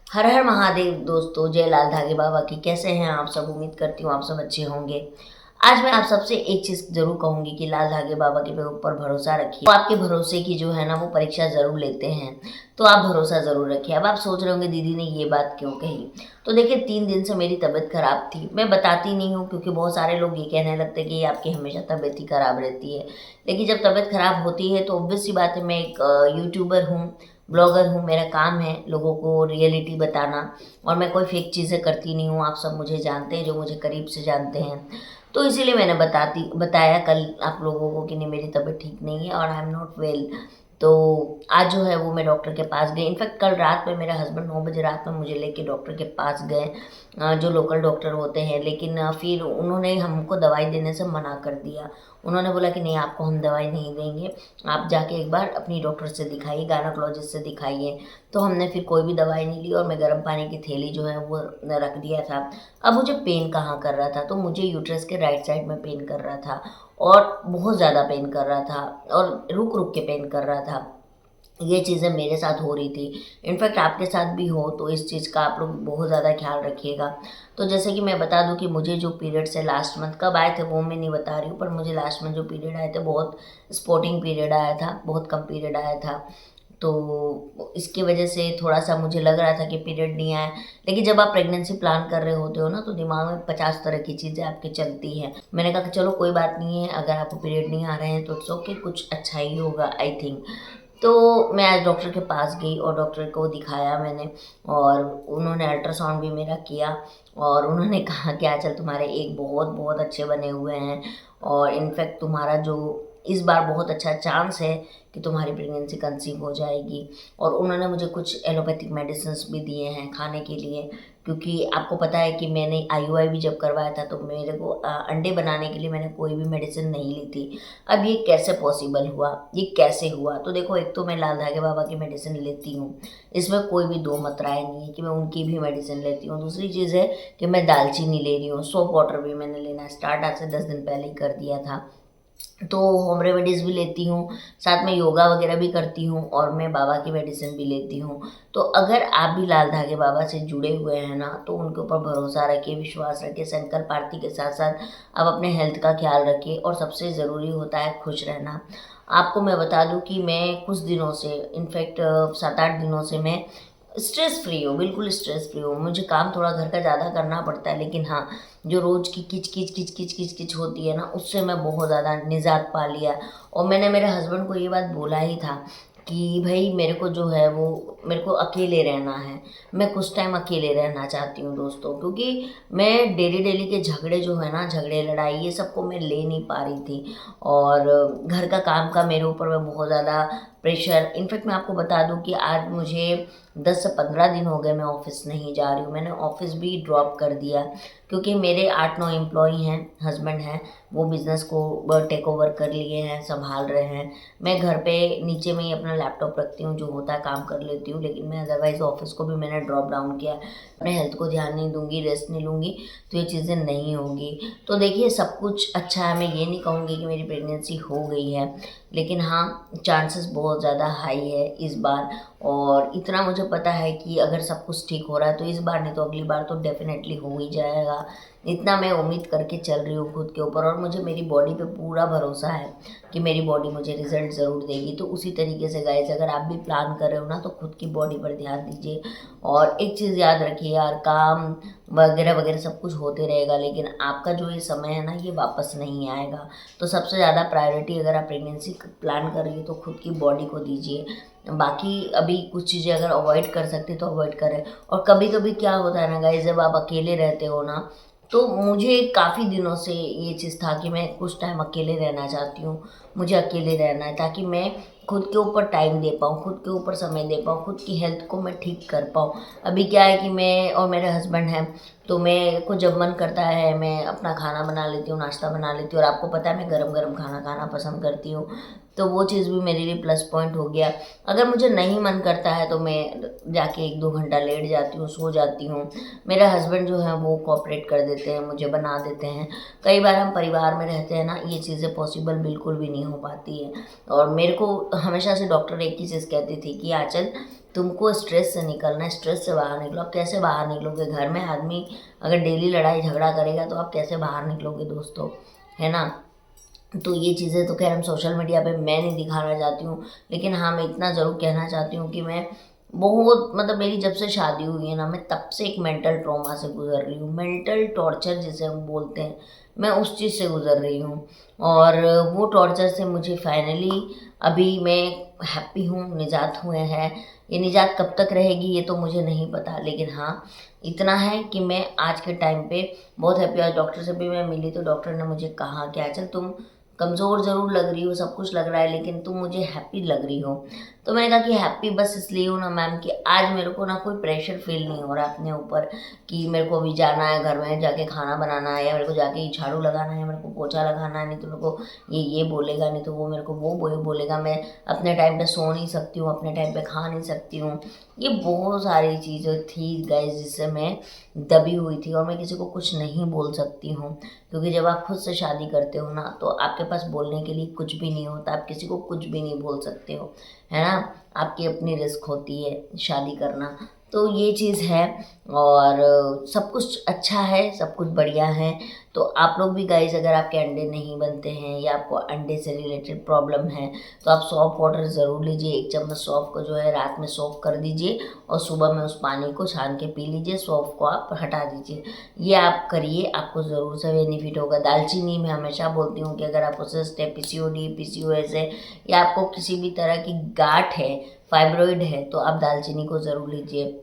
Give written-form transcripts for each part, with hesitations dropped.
हर हर महादेव दोस्तों, जय लाल धागे बाबा की। कैसे हैं आप सब? उम्मीद करती हूँ आप सब अच्छे होंगे। आज मैं आप सबसे एक चीज़ ज़रूर कहूँगी कि लाल धागे बाबा के ऊपर भरोसा रखिए। वो आपके भरोसे की जो है ना वो परीक्षा ज़रूर लेते हैं, तो आप भरोसा ज़रूर रखिए। अब आप सोच रहे होंगे दीदी ने ये बात क्यों कही। तो देखिए, 3 दिन से मेरी तबीयत खराब थी। मैं बताती नहीं हूँ क्योंकि बहुत सारे लोग ये कहने लगते हैं कि आपकी हमेशा तबीयत ही खराब रहती है। लेकिन जब तबीयत खराब होती है तो ऑब्वियस सी बात है, मैं एक यूट्यूबर हूँ, ब्लॉगर हूँ। मेरा काम है लोगों को रियलिटी बताना, और मैं कोई फेक चीज़ें करती नहीं हूँ। आप सब मुझे जानते हैं, जो मुझे करीब से जानते हैं। तो इसीलिए मैंने बताया कल आप लोगों को कि नहीं, मेरी तबीयत ठीक नहीं है और आई एम नॉट वेल। तो आज जो है वो मैं डॉक्टर के पास गई। इनफैक्ट कल रात में मेरा हस्बैंड 9 बजे रात में मुझे लेके डॉक्टर के पास गए, जो लोकल डॉक्टर होते हैं। लेकिन फिर उन्होंने हमको दवाई देने से मना कर दिया। उन्होंने बोला कि नहीं, आपको हम दवाई नहीं देंगे, आप जाके एक बार अपनी डॉक्टर से दिखाइए, गायनोकोलॉजिस्ट से दिखाइए। तो हमने फिर कोई भी दवाई नहीं ली और मैं गर्म पानी की थैली जो है वो रख दिया था। अब मुझे पेन कहाँ कर रहा था, तो मुझे यूट्रस के राइट साइड में पेन कर रहा था, और बहुत ज़्यादा पेन कर रहा था, और रुक रुक के पेन कर रहा था। ये चीज़ें मेरे साथ हो रही थी। इनफैक्ट आपके साथ भी हो तो इस चीज़ का आप लोग बहुत ज़्यादा ख्याल रखिएगा। तो जैसे कि मैं बता दूं कि मुझे जो पीरियड्स है लास्ट मंथ कब आए थे वो मैं नहीं बता रही हूँ, पर मुझे लास्ट मंथ जो पीरियड आए थे बहुत स्पॉटिंग पीरियड आया था, बहुत कम पीरियड आया था। तो इसकी वजह से थोड़ा-सा मुझे लग रहा था कि पीरियड नहीं आया। लेकिन जब आप प्रेगनेंसी प्लान कर रहे होते हो ना, तो दिमाग में 50 तरह की चीज़ें आपके चलती हैं। मैंने कहा कि चलो कोई बात नहीं है, अगर आपको पीरियड नहीं आ रहे हैं तो इट्स ओके, कुछ अच्छा ही होगा आई थिंक। तो मैं आज डॉक्टर के पास गई और डॉक्टर को दिखाया मैंने, और उन्होंने अल्ट्रासाउंड भी मेरा किया। और उन्होंने कहा कि आंचल, तुम्हारे एग बहुत बहुत अच्छे बने हुए हैं, और इनफैक्ट तुम्हारा जो इस बार बहुत अच्छा चांस है कि तुम्हारी प्रेगनेंसी कंसीव हो जाएगी। और उन्होंने मुझे कुछ एलोपैथिक मेडिसिन्स भी दिए हैं खाने के लिए, क्योंकि आपको पता है कि मैंने आईयूआई भी जब करवाया था तो मेरे को अंडे बनाने के लिए मैंने कोई भी मेडिसिन नहीं ली थी। अब ये कैसे पॉसिबल हुआ, ये कैसे हुआ? तो देखो, एक तो मैं लाल धागे बाबा की मेडिसिन लेती हूँ, इसमें कोई भी दो मत राय नहीं है कि मैं उनकी भी मेडिसिन लेती हूँ। दूसरी चीज़ है कि मैं दालचीनी ले रही हूँ, सोप वाटर भी मैंने लेना स्टार्ट आज से 10 दिन पहले ही कर दिया था। तो होम रेमेडीज़ भी लेती हूँ, साथ में योगा वगैरह भी करती हूँ, और मैं बाबा की मेडिसिन भी लेती हूँ। तो अगर आप भी लाल धागे बाबा से जुड़े हुए हैं ना, तो उनके ऊपर भरोसा रखिए, विश्वास रखिए, संकल्प आरती के साथ साथ आप अपने हेल्थ का ख्याल रखिए, और सबसे ज़रूरी होता है खुश रहना। आपको मैं बता दूँ कि मैं कुछ दिनों से, इनफैक्ट 7-8 दिनों से मैं स्ट्रेस फ्री हूँ, बिल्कुल स्ट्रेस फ्री हूँ। मुझे काम थोड़ा घर का ज़्यादा करना पड़ता है, लेकिन हाँ, जो रोज़ की किच किच किच किच किच किच होती है ना, उससे मैं बहुत ज़्यादा निजात पा लिया। और मैंने मेरे हस्बैंड को ये बात बोला ही था कि भाई, मेरे को जो है वो, मेरे को अकेले रहना है। मैं कुछ टाइम अकेले रहना चाहती हूँ दोस्तों, क्योंकि मैं डेली डेली के झगड़े जो है ना, झगड़े लड़ाई ये सबको मैं ले नहीं पा रही थी। और घर का काम का मेरे ऊपर में बहुत ज़्यादा प्रेशर। इनफैक्ट मैं आपको बता दूं कि आज मुझे 10 से 15 दिन हो गए मैं ऑफ़िस नहीं जा रही हूँ। मैंने ऑफ़िस भी ड्रॉप कर दिया, क्योंकि मेरे 8-9 एम्प्लॉई हैं, हस्बैंड हैं, वो बिज़नेस को टेक ओवर कर लिए हैं, सँभाल रहे हैं। मैं घर पे नीचे में ही अपना लैपटॉप रखती हूँ, जो होता है काम कर लेती हूँ, लेकिन मैं अदरवाइज़ ऑफ़िस को भी मैंने ड्रॉप डाउन किया है। अपने हेल्थ को ध्यान नहीं दूँगी, रेस्ट नहीं लूँगी, तो ये चीज़ें नहीं होंगी। तो देखिए, सब कुछ अच्छा है, मैं ये नहीं कहूँगी कि मेरी प्रेगनेंसी हो गई है, लेकिन हाँ, चांसेस बहुत ज़्यादा हाई है इस बार। और इतना मुझे पता है कि अगर सब कुछ ठीक हो रहा है तो इस बार नहीं तो अगली बार तो डेफ़िनेटली हो ही जाएगा। इतना मैं उम्मीद करके चल रही हूँ खुद के ऊपर, और मुझे मेरी बॉडी पे पूरा भरोसा है कि मेरी बॉडी मुझे रिज़ल्ट ज़रूर देगी। तो उसी तरीके से गाइज़, अगर आप भी प्लान कर रहे हो ना, तो खुद की बॉडी पर ध्यान दीजिए। और एक चीज़ याद रखिए यार, काम वगैरह वगैरह सब कुछ होते रहेगा, लेकिन आपका जो ये समय है ना, ये वापस नहीं आएगा। तो सबसे ज़्यादा प्रायोरिटी अगर आप प्रेगनेंसी प्लान कर रही हो तो खुद की बॉडी को दीजिए। बाकी अभी कुछ चीज़ें अगर अवॉइड कर सकते तो अवॉइड करें। और कभी कभी क्या होता है ना गाइस, जब आप अकेले रहते हो ना, तो मुझे काफ़ी दिनों से ये चीज़ था कि मैं कुछ टाइम अकेले रहना चाहती हूँ। मुझे अकेले रहना है ताकि मैं खुद के ऊपर टाइम दे पाऊँ, खुद के ऊपर समय दे पाऊँ, खुद की हेल्थ को मैं ठीक कर पाऊँ। अभी क्या है कि मैं और मेरे हस्बैंड हैं, तो मेरे को जब मन करता है मैं अपना खाना बना लेती हूँ, नाश्ता बना लेती हूँ, और आपको पता है मैं गरम गरम खाना खाना पसंद करती हूँ। तो वो चीज़ भी मेरे लिए प्लस पॉइंट हो गया। अगर मुझे नहीं मन करता है तो मैं जाके 1-2 घंटा लेट जाती हूँ, सो जाती हूँ। मेरा हस्बैंड जो है वो कोऑपरेट कर देते हैं, मुझे बना देते हैं। कई बार हम परिवार में रहते हैं ना, ये चीज़ें पॉसिबल बिल्कुल भी नहीं हो पाती है। और मेरे को हमेशा से डॉक्टर एक ही चीज़ कहती थी कि आंचल, तुमको स्ट्रेस से निकलना है, स्ट्रेस से बाहर निकलो। आप कैसे बाहर निकलोगे? घर में आदमी अगर डेली लड़ाई झगड़ा करेगा तो आप कैसे बाहर निकलोगे दोस्तों, है ना। तो ये चीज़ें तो खैर हम सोशल मीडिया पे मैं नहीं दिखाना चाहती हूँ, लेकिन हाँ मैं इतना ज़रूर कहना चाहती हूँ कि मैं बहुत मतलब मेरी जब से शादी हुई है ना, मैं तब से एक मेंटल ट्रॉमा से गुजर रही हूँ। मेंटल टॉर्चर जिसे हम बोलते हैं, मैं उस चीज़ से गुजर रही हूँ। और वो टॉर्चर से मुझे फाइनली अभी मैं हैप्पी हूँ, निजात हुए हैं। ये निजात कब तक रहेगी ये तो मुझे नहीं पता, लेकिन हाँ इतना है कि मैं आज के टाइम पे बहुत हैप्पी। आज डॉक्टर से भी मैं मिली तो डॉक्टर ने मुझे कहा कि आंचल तुम कमज़ोर ज़रूर लग रही हो, सब कुछ लग रहा है, लेकिन तुम मुझे हैप्पी लग रही हो। तो मैंने कहा कि हैप्पी बस इसलिए हूँ ना मैम कि आज मेरे को ना कोई प्रेशर फील नहीं हो रहा अपने ऊपर कि मेरे को अभी जाना है घर में जाके खाना बनाना है, या मेरे को जाके ये झाड़ू लगाना है, मेरे को पोछा लगाना है, नहीं तो मेरे को ये बोलेगा, नहीं तो वो मेरे को वो बोलेगा। मैं अपने टाइम पे सो नहीं सकती हूँ, अपने टाइम पे खा नहीं सकती हूँ। ये बहुत सारी चीज़ें थी गाइस जिससे मैं दबी हुई थी, और मैं किसी को कुछ नहीं बोल सकती हूँ, क्योंकि जब आप खुद से शादी करते हो ना तो आपके पास बोलने के लिए कुछ भी नहीं होता, आप किसी को कुछ भी नहीं बोल सकते हो, है ना। आपकी अपनी रिस्क होती है शादी करना, तो ये चीज़ है। और सब कुछ अच्छा है, सब कुछ बढ़िया है। तो आप लोग भी गाइस अगर आपके अंडे नहीं बनते हैं या आपको अंडे से रिलेटेड प्रॉब्लम है तो आप सॉफ्ट वाटर ज़रूर लीजिए। 1 चम्मच सौंफ को जो है रात में सोक कर दीजिए और सुबह में उस पानी को छान के पी लीजिए, सौंफ को आप हटा दीजिए। ये आप करिए, आपको ज़रूर से बेनिफिट होगा। दालचीनी मैं हमेशा बोलती हूँ कि अगर आपको सिस्ट है, पीसीओडी, पीसीओएस है, या आपको किसी भी तरह की गांठ है, फाइब्रॉइड है, तो आप दालचीनी को ज़रूर लीजिए।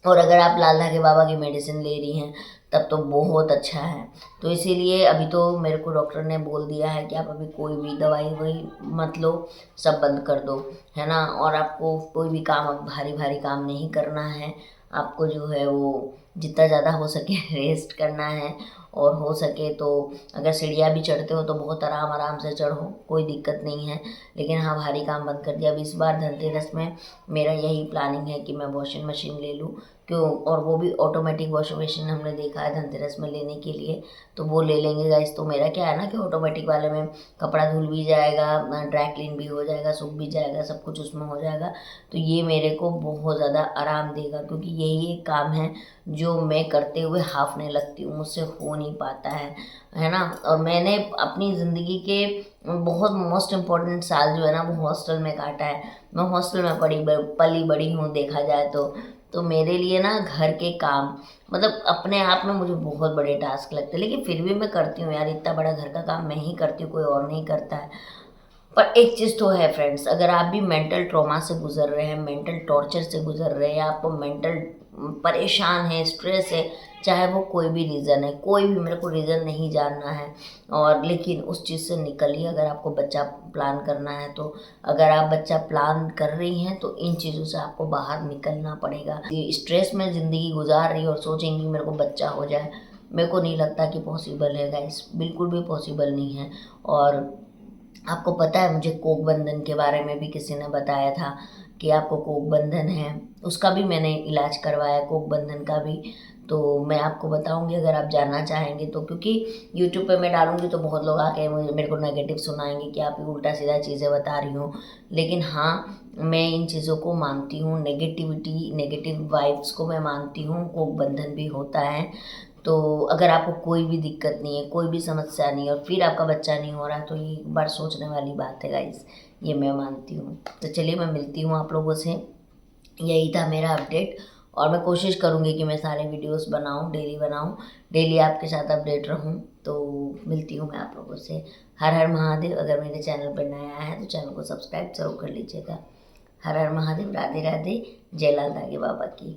और अगर आप लाल धागे बाबा की मेडिसिन ले रही हैं तब तो बहुत अच्छा है। तो इसीलिए अभी तो मेरे को डॉक्टर ने बोल दिया है कि आप अभी कोई भी दवाई वही मत लो, सब बंद कर दो, है ना। और आपको कोई भी काम अब भारी भारी काम नहीं करना है, आपको जो है वो जितना ज़्यादा हो सके रेस्ट करना है। और हो सके तो अगर सीढ़ियाँ भी चढ़ते हो तो बहुत आराम आराम से चढ़ो, कोई दिक्कत नहीं है। लेकिन हाँ भारी काम बंद कर दिया। अब इस बार धनतेरस में मेरा यही प्लानिंग है कि मैं वॉशिंग मशीन ले लूँ, क्यों, और वो भी ऑटोमेटिक वॉशिंग मशीन हमने देखा है धनतेरस में लेने के लिए, तो वो ले लेंगे गाइस। तो मेरा क्या है ना कि ऑटोमेटिक वाले में कपड़ा धुल भी जाएगा, ड्राई क्लीन भी हो जाएगा, सूख भी जाएगा, सब कुछ उसमें हो जाएगा। तो ये मेरे को बहुत ज़्यादा आराम देगा, क्योंकि यही एक काम है जो मैं करते हुए हाफने लगती हूँ, मुझसे हो नहीं पाता है ना। और मैंने अपनी ज़िंदगी के बहुत मोस्ट इम्पॉर्टेंट साल जो है ना वो हॉस्टल में काटा है। मैं हॉस्टल में पली बड़ी हूँ देखा जाए तो मेरे लिए ना घर के काम मतलब अपने आप में मुझे बहुत बड़े टास्क लगते हैं, लेकिन फिर भी मैं करती हूँ यार, इतना बड़ा घर का काम मैं ही करती हूँ, कोई और नहीं करता है। पर एक चीज़ तो है फ्रेंड्स, अगर आप भी मेंटल ट्रॉमा से गुजर रहे हैं, मेंटल टॉर्चर से गुजर रहे हैं, आपको मेंटल परेशान है, स्ट्रेस है, चाहे वो कोई भी रीज़न है, कोई भी, मेरे को रीज़न नहीं जानना है, और लेकिन उस चीज़ से निकलिए। अगर आपको बच्चा प्लान करना है तो अगर आप बच्चा प्लान कर रही हैं तो इन चीज़ों से आपको बाहर निकलना पड़ेगा। ये स्ट्रेस में ज़िंदगी गुजार रही और सोचेंगी मेरे को बच्चा हो जाए, मेरे को नहीं लगता कि पॉसिबल है गाइस, बिल्कुल भी पॉसिबल नहीं है। और आपको पता है मुझे कोक बंधन के बारे में भी किसी ने बताया था कि आपको कोक बंधन है, उसका भी मैंने इलाज करवाया, कोक बंधन का भी। तो मैं आपको बताऊंगी अगर आप जानना चाहेंगे तो, क्योंकि यूट्यूब पे मैं डालूंगी तो बहुत लोग आके मुझे मेरे को नेगेटिव सुनाएंगे कि आप उल्टा सीधा चीज़ें बता रही हो। लेकिन हाँ मैं इन चीज़ों को मानती हूँ, नेगेटिविटी नेगेटिव वाइब्स को मैं मानती हूँ, कोक बंधन भी होता है। तो अगर आपको कोई भी दिक्कत नहीं है, कोई भी समस्या नहीं है, और फिर आपका बच्चा नहीं हो रहा है, तो ये एक बार सोचने वाली बात है गाइस, ये मैं मानती हूँ। तो चलिए मैं मिलती हूँ आप लोगों से, यही था मेरा अपडेट। और मैं कोशिश करूँगी कि मैं सारे वीडियोस बनाऊँ, डेली बनाऊँ, डेली आपके साथ अपडेट रहूँ। तो मिलती हूँ मैं आप लोगों से। हर हर महादेव। अगर मेरे चैनल पर नया है तो चैनल को सब्सक्राइब जरूर कर लीजिएगा। हर हर महादेव। राधे राधे। जय लाल धागे बाबा की।